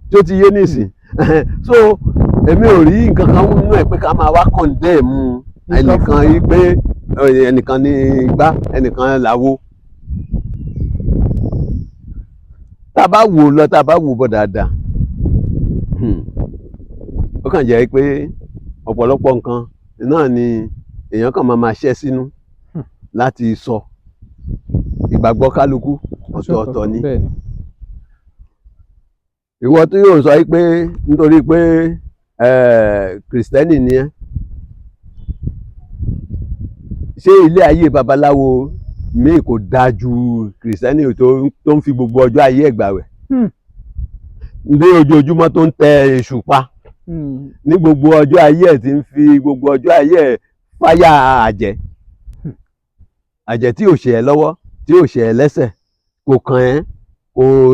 tí ó ti yé nísìn so èmi ò rí nǹkan kan nínú ẹ̀ pé ká máa wá kọ̀ǹdẹ́ẹ̀mù ẹnìkan yìí pé ẹnìkan ní igbá ẹnìkan làwo. Tá a bá wò lọ tá a bá wò bọ̀ dáadáa ó kàn jẹ́ pé ọ̀pọ̀lọpọ̀ nǹkan náà ni èèyàn kàn máa ṣẹ́ sínú láti sọ. Ìgbàgbọ́ kálukú ọ̀tọ̀ọ̀tọ̀ ni. Ìwọ tí yóò sọ pé nítorí pé kìrìsìtẹ́nì ni ẹ́, ṣé ilé ayé babaláwo míì kò dáa ju kìrìsìtẹ́nì tó ń fi gbogbo ọjọ́ ayé ẹ̀ gbààwẹ̀ ní ojoojúmọ́ tó ń tẹ èṣù pa ní gbogbo ọjọ́ ayé ẹ̀ tí ń fi gbogbo ọjọ́ ayé ẹ̀ fáyà àjẹ́ tí ò ṣe ẹ́ lọ́wọ́ tí ò ṣe ẹ́ lẹ́sẹ̀ kò kàn ẹ́ kò